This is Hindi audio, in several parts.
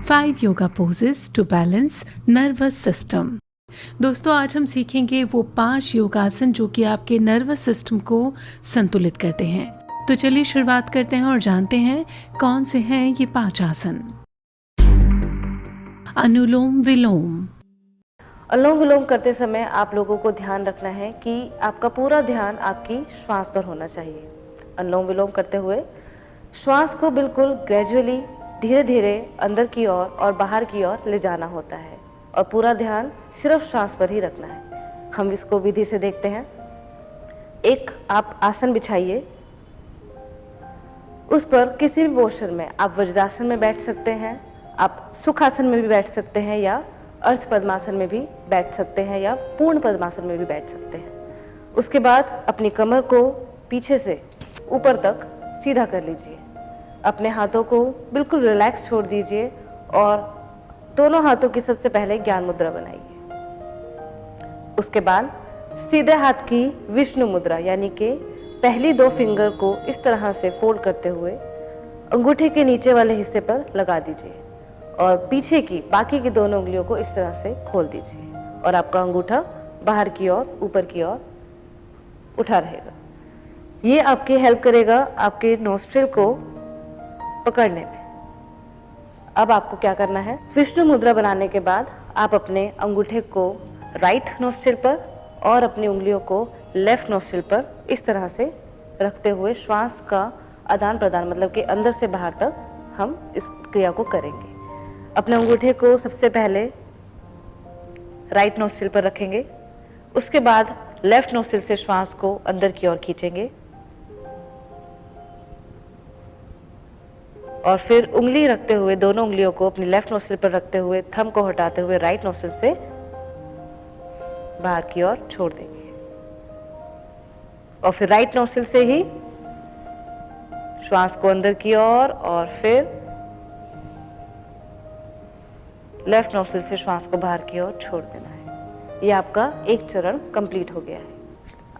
5 yoga poses to balance nervous system. दोस्तों, आज हम सीखेंगे वो 5 योगासन जो कि आपके नर्वस सिस्टम को संतुलित करते हैं। तो चलिए शुरुआत करते हैं और जानते हैं कौन से हैं ये 5 आसन। अनुलोम विलोम। अनुलोम विलोम करते समय आप लोगों को ध्यान रखना है कि आपका पूरा ध्यान आपकी श्वास पर होना चाहिए। अनुलोम विलोम करते हुए श्वास को बिल्कुल ग्रेजुअली धीरे धीरे अंदर की ओर और बाहर की ओर ले जाना होता है और पूरा ध्यान सिर्फ श्वास पर ही रखना है। हम इसको विधि से देखते हैं। एक आप आसन बिछाइए, उस पर किसी भी पोस्चर में आप वज्रासन में बैठ सकते हैं, आप सुखासन में भी बैठ सकते हैं या अर्ध पद्मासन में भी बैठ सकते हैं या पूर्ण पद्मासन में भी बैठ सकते हैं। उसके बाद अपनी कमर को पीछे से ऊपर तक सीधा कर लीजिए। अपने हाथों को बिल्कुल रिलैक्स छोड़ दीजिए और दोनों हाथों की सबसे पहले ज्ञान मुद्रा बनाइए। उसके बाद सीधे हाथ की विष्णु मुद्रा यानी कि पहली 2 फिंगर को इस तरह से फोल्ड करते हुए अंगूठे के नीचे वाले हिस्से पर लगा दीजिए और पीछे की बाकी की दोनों उंगलियों को इस तरह से खोल दीजिए और आपका अंगूठा बाहर की ओर ऊपर की ओर उठा रहेगा। ये आपकी हेल्प करेगा आपके नोस्ट्रिल को पकड़ने में। अब आपको क्या करना है, विष्णु मुद्रा बनाने के बाद आप अपने अंगूठे को राइट नोस्ट्रिल पर और अपनी उंगलियों को लेफ्ट नोस्ट्रिल पर इस तरह से रखते हुए श्वास का आदान प्रदान मतलब कि अंदर से बाहर तक हम इस क्रिया को करेंगे। अपने अंगूठे को सबसे पहले राइट नोस्ट्रिल पर रखेंगे, उसके बाद लेफ्ट नोस्ट्रिल से श्वास को अंदर की ओर खींचेंगे और फिर उंगली रखते हुए दोनों उंगलियों को अपनी लेफ्ट नोस्ट्रिल पर रखते हुए थंब को हटाते हुए राइट नोस्ट्रिल से बाहर की ओर छोड़ देंगे और फिर राइट नोस्ट्रिल से ही श्वास को अंदर की ओर और फिर लेफ्ट नोस्ट्रिल से श्वास को बाहर की ओर छोड़ देना है। ये आपका एक चरण कंप्लीट हो गया है।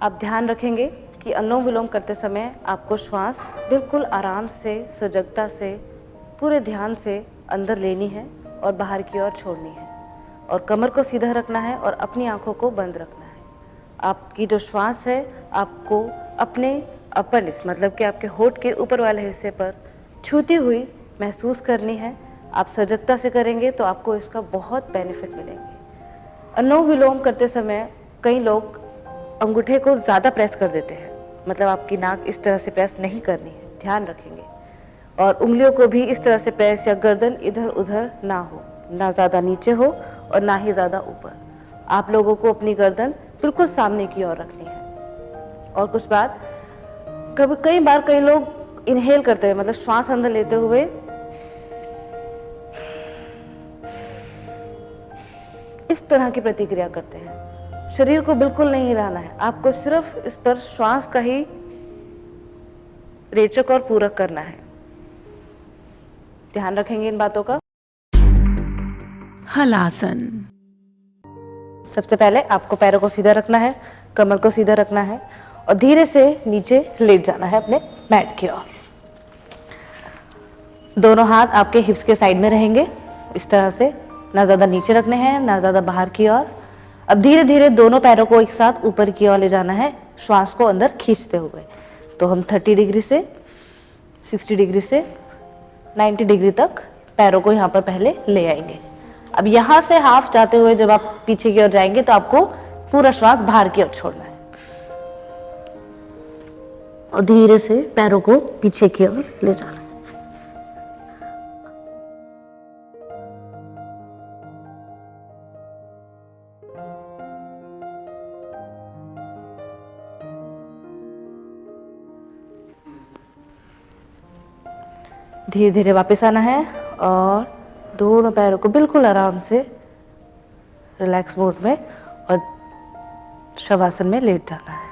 आप ध्यान रखेंगे कि अनुलोम विलोम करते समय आपको श्वास बिल्कुल आराम से, सजगता से, पूरे ध्यान से अंदर लेनी है और बाहर की ओर छोड़नी है और कमर को सीधा रखना है और अपनी आंखों को बंद रखना है। आपकी जो श्वास है आपको अपने अपर लिप्स मतलब कि आपके होठ के ऊपर वाले हिस्से पर छूती हुई महसूस करनी है। आप सजगता से करेंगे तो आपको इसका बहुत बेनिफिट मिलेंगे। अनुलोम विलोम करते समय कई लोग अंगूठे को ज़्यादा प्रेस कर देते हैं, मतलब आपकी नाक इस तरह से प्रेस नहीं करनी है, ध्यान रखेंगे। और उंगलियों को भी इस तरह से प्रेस या गर्दन इधर उधर ना हो, ना ज़्यादा नीचे हो और ना ही ज़्यादा ऊपर। आप लोगों को अपनी गर्दन बिल्कुल सामने की ओर रखनी है। और कुछ बात, कई बार कई लोग इनहेल करते हुए मतलब श्वास अंदर लेते हुए इस तरह की प्रतिक्रिया करते हैं। शरीर को बिल्कुल नहीं हिलाना है, आपको सिर्फ इस पर श्वास का ही रेचक और पूरक करना है। ध्यान रखेंगे इन बातों का। हलासन। सबसे पहले आपको पैरों को सीधा रखना है, कमर को सीधा रखना है और धीरे से नीचे लेट जाना है अपने मैट की ओर। दोनों हाथ आपके हिप्स के साइड में रहेंगे इस तरह से, ना ज्यादा नीचे रखने हैं ना ज्यादा बाहर की ओर। अब धीरे धीरे दोनों पैरों को एक साथ ऊपर की ओर ले जाना है श्वास को अंदर खींचते हुए। तो हम 30 डिग्री से 60 डिग्री से 90 डिग्री तक पैरों को यहाँ पर पहले ले आएंगे। अब यहाँ से हाफ जाते हुए जब आप पीछे की ओर जाएंगे तो आपको पूरा श्वास बाहर की ओर छोड़ना है और धीरे से पैरों को पीछे की ओर ले जाना है। धीरे धीरे वापस आना है और दोनों पैरों को बिल्कुल आराम से रिलैक्स मोड में और शवासन में लेट जाना है।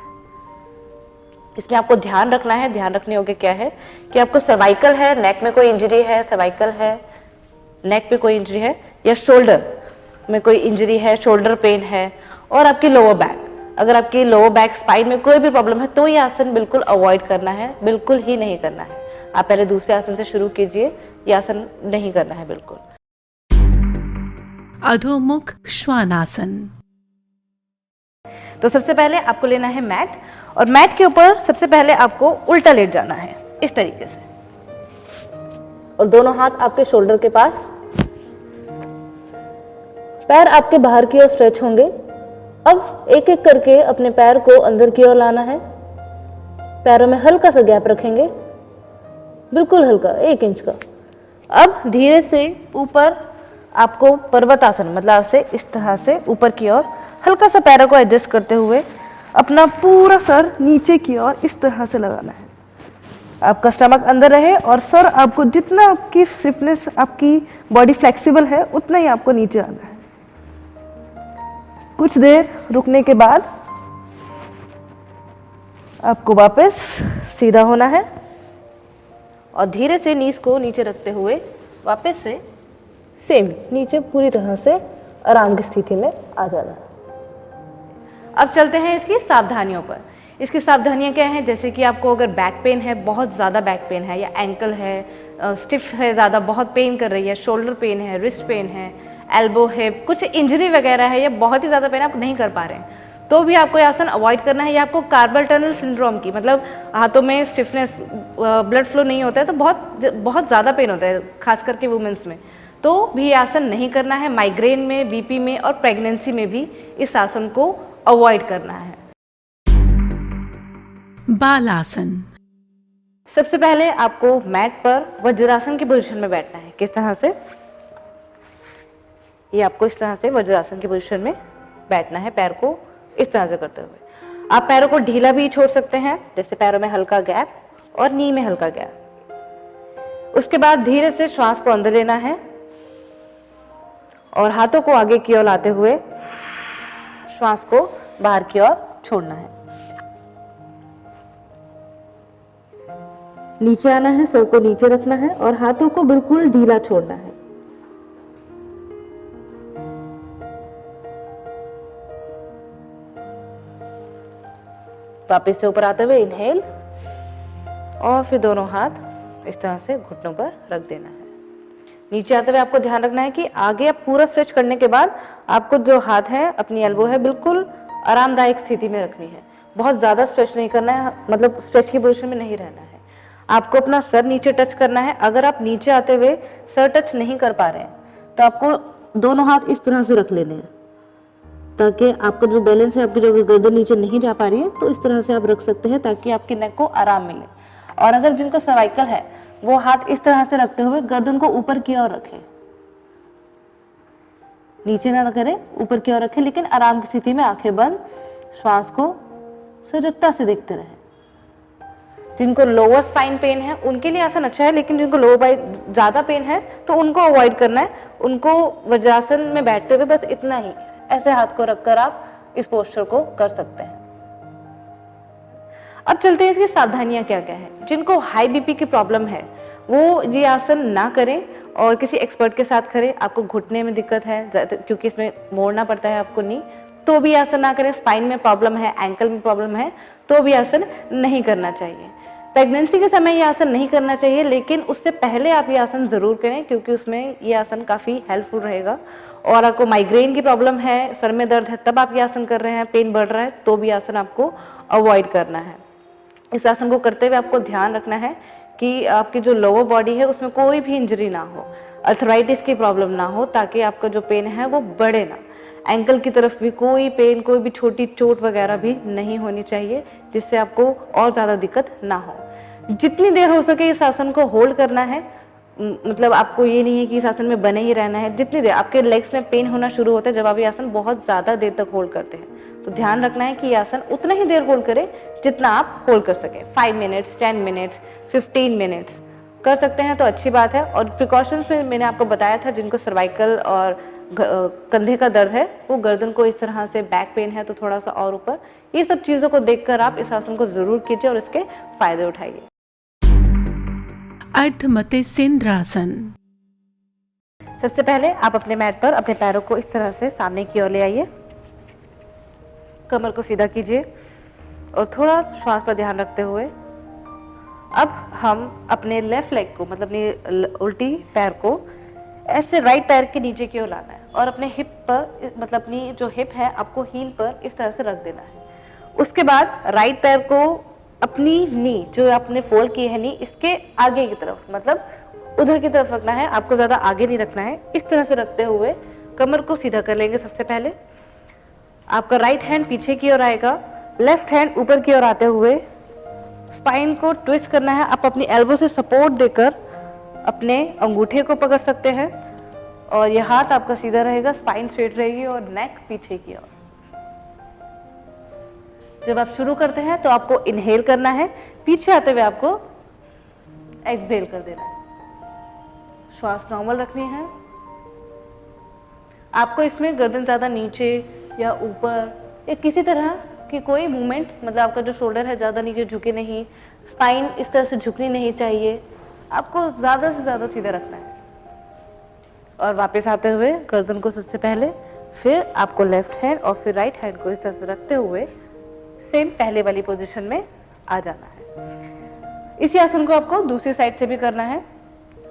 इसमें आपको ध्यान रखना है, ध्यान रखने योग्य क्या है कि आपको सर्वाइकल है, नेक में कोई इंजरी है, सर्वाइकल है, नेक पे कोई इंजरी है या शोल्डर में कोई इंजरी है, शोल्डर पेन है और आपकी लोअर बैक, अगर आपकी लोअर बैक स्पाइन में कोई भी प्रॉब्लम है तो ये आसन बिल्कुल अवॉइड करना है, बिल्कुल ही नहीं करना है। आप पहले दूसरे आसन से शुरू कीजिए, ये आसन नहीं करना है बिल्कुल। अधोमुख श्वानासन। तो सबसे पहले आपको लेना है मैट, और मैट के ऊपर सबसे पहले आपको उल्टा लेट जाना है इस तरीके से, और दोनों हाथ आपके शोल्डर के पास, पैर आपके बाहर की ओर स्ट्रेच होंगे। अब एक एक करके अपने पैर को अंदर की ओर लाना है, पैरों में हल्का सा गैप रखेंगे, बिल्कुल हल्का 1 इंच का। अब धीरे से ऊपर आपको पर्वतासन मतलब से इस तरह से ऊपर की ओर हल्का सा पैरों को एडजस्ट करते हुए अपना पूरा सर नीचे की ओर इस तरह से लगाना है। आपका स्टमक अंदर रहे और सर आपको जितना आपकी स्टिफनेस, आपकी बॉडी फ्लेक्सिबल है उतना ही आपको नीचे आना है। कुछ देर रुकने के बाद आपको वापस सीधा होना है और धीरे से नीज को नीचे रखते हुए वापस से सेम नीचे पूरी तरह से आराम की स्थिति में आ जाना है। अब चलते हैं इसकी सावधानियों पर। इसकी सावधानियां क्या हैं, जैसे कि आपको अगर बैक पेन है, बहुत ज़्यादा बैक पेन है, या एंकल है स्टिफ है, ज़्यादा बहुत पेन कर रही है, शोल्डर पेन है, रिस्ट पेन है, एल्बो हिप, कुछ इंजरी वगैरह है, या बहुत ही ज़्यादा पेन आप नहीं कर पा रहे हैं, तो भी आपको ये आसन अवॉइड करना है। या आपको कार्पल टनल सिंड्रोम की मतलब हाथों में स्टिफनेस, ब्लड फ्लो नहीं होता है, तो बहुत ज़्यादा पेन होता है खास करके वुमेन्स में, तो भी ये आसन नहीं करना है। माइग्रेन में, बीपी में और प्रेगनेंसी में भी इस आसन को अवॉइड करना है। बालासन। सबसे पहले आपको मैट पर वज्रासन की पोजीशन में बैठना है। किस तरह से, ये आपको इस तरह से वज्रासन की पोजीशन में बैठना है, पैर को इस तरह से करते हुए। आप पैरों को ढीला भी छोड़ सकते हैं, जैसे पैरों में हल्का गैप और नी में हल्का गैप। उसके बाद धीरे से श्वास को अंदर लेना है और हाथों को आगे की ओर लाते हुए श्वास को बाहर की ओर छोड़ना है। नीचे आना है, सर को नीचे रखना है और हाथों को बिल्कुल ढीला छोड़ना है। वापस से ऊपर आते हुए इनहेल और फिर दोनों हाथ इस तरह से घुटनों पर रख देना है। नीचे आते हुए आपको ध्यान रखना है कि आगे आप पूरा स्ट्रेच करने के बाद आपको जो हाथ है, अपनी एल्बो है, बिल्कुल आरामदायक स्थिति में रखनी है। बहुत ज्यादा स्ट्रेच नहीं करना है, मतलब स्ट्रेच की पोजीशन में नहीं रहना है। आपको अपना सर नीचे टच करना है। अगर आप नीचे आते हुए सर टच नहीं कर पा रहे हैं तो आपको दोनों हाथ इस तरह से रख लेने हैं, ताकि आपका जो बैलेंस है, आपकी जो गर्दन नीचे नहीं जा पा रही है, तो इस तरह से आप रख सकते हैं ताकि आपकी नेक को आराम मिले। और अगर जिनको सर्वाइकल है वो हाथ इस तरह से रखते हुए गर्दन को ऊपर की ओर रखें, नीचे ना करें, ऊपर की ओर रखें, लेकिन आराम की स्थिति में आंखें बंद, श्वास को सजगता से देखते रहें। जिनको लोअर स्पाइन पेन है उनके लिए आसन अच्छा है, लेकिन जिनको लोअर स्पाइन ज्यादा पेन है तो उनको अवॉइड करना है। उनको वज्रासन में बैठते हुए बस इतना ही ऐसे हाथ को रखकर आप इस पोस्चर को कर सकते हैं। अब चलते हैं इसकी सावधानियां क्या क्या है। जिनको हाई बीपी की प्रॉब्लम है वो ये आसन ना करें और किसी एक्सपर्ट के साथ करें। आपको घुटने में दिक्कत है क्योंकि इसमें मोड़ना पड़ता है आपको नी, तो भी आसन ना करें। स्पाइन में प्रॉब्लम है, एंकल में प्रॉब्लम है, तो भी आसन नहीं करना चाहिए। प्रेगनेंसी के समय ये आसन नहीं करना चाहिए, लेकिन उससे पहले आप ये आसन जरूर करें क्योंकि उसमें ये आसन काफी हेल्पफुल रहेगा। और आपको माइग्रेन की प्रॉब्लम है, सर में दर्द है, तब आप ये आसन कर रहे हैं, पेन बढ़ रहा है, तो भी आसन आपको अवॉइड करना है। इस आसन को करते हुए आपको ध्यान रखना है कि आपकी जो लोअर बॉडी है उसमें कोई भी इंजरी ना हो, अर्थराइटिस की प्रॉब्लम ना हो, ताकि आपका जो पेन है वो बढ़े ना। एंकल की तरफ भी कोई पेन, कोई भी छोटी चोट वगैरह भी नहीं होनी चाहिए, जिससे आपको और ज़्यादा दिक्कत ना हो। जितनी देर हो सके इस आसन को होल्ड करना है, मतलब आपको ये नहीं है कि इस आसन में बने ही रहना है। जितनी देर आपके लेग्स में पेन होना शुरू होता है जब आप ये आसन बहुत ज़्यादा देर तक होल्ड करते हैं, तो ध्यान रखना है कि ये आसन उतना ही देर होल्ड करें जितना आप होल्ड कर सकें। 5 मिनट्स, 10 मिनट्स, 15 मिनट्स कर सकते हैं तो अच्छी बात है। और प्रिकॉशंस में मैंने आपको बताया था, जिनको सर्वाइकल और कंधे का दर्द है, वो गर्दन को इस तरह से, बैक पेन है तो थोड़ा सा और ऊपर, ये सब चीज़ों को देखकर आप इस आसन को ज़रूर कीजिए और इसके फायदे उठाइए। अर्धमते सेंद्रासन। सबसे पहले आप अपने मैट पर अपने पैरों को इस तरह से सामने की ओर ले आइए, कमर को सीधा कीजिए और थोड़ा श्वास पर ध्यान रखते हुए अब हम अपने लेफ्ट लेग को, मतलब अपनी उल्टी पैर को ऐसे राइट पैर के नीचे की ओर लाना है और अपने हिप पर, मतलब अपनी जो हिप है आपको हील पर इस तरह से रख देना है। उसके बाद राइट पैर को अपनी नी जो आपने फोल्ड की है नी, इसके आगे की तरफ, मतलब उधर की तरफ रखना है, आपको ज्यादा आगे नहीं रखना है। इस तरह से रखते हुए कमर को सीधा कर लेंगे। सबसे पहले आपका राइट हैंड पीछे की ओर आएगा, लेफ्ट हैंड ऊपर की ओर आते हुए स्पाइन को ट्विस्ट करना है। आप अपनी एल्बो से सपोर्ट देकर अपने अंगूठे को पकड़ सकते हैं और ये हाथ आपका सीधा रहेगा, स्पाइन स्ट्रेट रहेगी और नेक पीछे की ओर। जब आप शुरू करते हैं तो आपको इनहेल करना है, पीछे आते हुए आपको एक्सहेल कर देना है। श्वास नॉर्मल रखनी है। आपको इसमें गर्दन ज्यादा नीचे या ऊपर या किसी तरह की कोई मूवमेंट, मतलब आपका जो शोल्डर है ज्यादा नीचे झुके नहीं, स्पाइन इस तरह से झुकनी नहीं चाहिए, आपको ज्यादा से ज्यादा सीधा रखना है। और वापस आते हुए गर्दन को सबसे पहले, फिर आपको लेफ्ट हैंड और फिर राइट हैंड को इस तरह से रखते हुए सेम पहले वाली पोजीशन में आ जाना है। इसी आसन को आपको दूसरी साइड से भी करना है।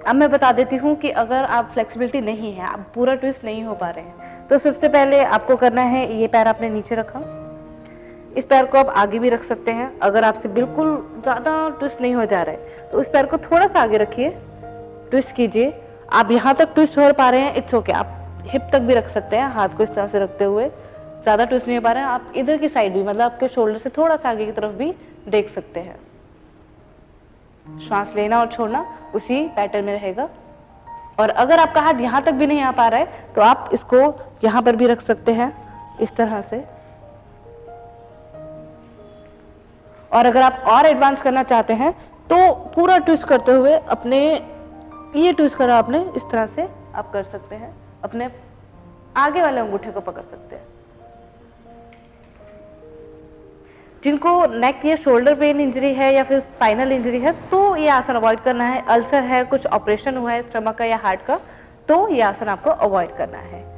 अब मैं बता देती हूँ कि अगर आप फ्लेक्सिबिलिटी नहीं है, आप पूरा ट्विस्ट नहीं हो पा रहे हैं, तो सबसे पहले आपको करना है, ये पैर आपने नीचे रखा, इस पैर को आप आगे भी रख सकते हैं। अगर आपसे बिल्कुल ज़्यादा ट्विस्ट नहीं हो जा रहा है तो इस पैर को थोड़ा सा आगे रखिए, ट्विस्ट कीजिए। आप यहाँ तक ट्विस्ट हो पा रहे हैं, इट्स ओके, आप हिप तक भी रख सकते हैं, हाथ को इस तरह से रखते हुए। ज़्यादा ट्विस्ट नहीं हो पा रहे हैं, आप इधर की साइड भी, मतलब आपके शोल्डर से थोड़ा सा आगे की तरफ भी देख सकते हैं। श्वास लेना और छोड़ना उसी पैटर्न में रहेगा। और अगर आपका हाथ यहाँ तक भी नहीं आ पा रहा है तो आप इसको यहाँ पर भी रख सकते हैं इस तरह से। और अगर आप और एडवांस करना चाहते हैं तो पूरा ट्विस्ट करते हुए अपने, ये ट्विस्ट करा आपने, इस तरह से आप कर सकते हैं, अपने आगे वाले अंगूठे को पकड़ सकते हैं। जिनको नेक या शोल्डर पेन इंजरी है या फिर स्पाइनल इंजरी है तो ये आसन अवॉइड करना है। अल्सर है, कुछ ऑपरेशन हुआ है स्टमक का या हार्ट का, तो ये आसन आपको अवॉइड करना है।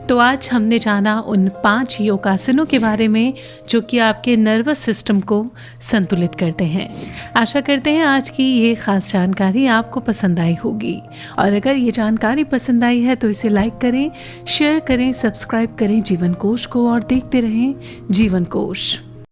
तो आज हमने जाना उन 5 योगासनों के बारे में जो कि आपके नर्वस सिस्टम को संतुलित करते हैं। आशा करते हैं आज की ये खास जानकारी आपको पसंद आई होगी, और अगर ये जानकारी पसंद आई है तो इसे लाइक करें, शेयर करें, सब्सक्राइब करें जीवन कोश को और देखते रहें जीवन कोश।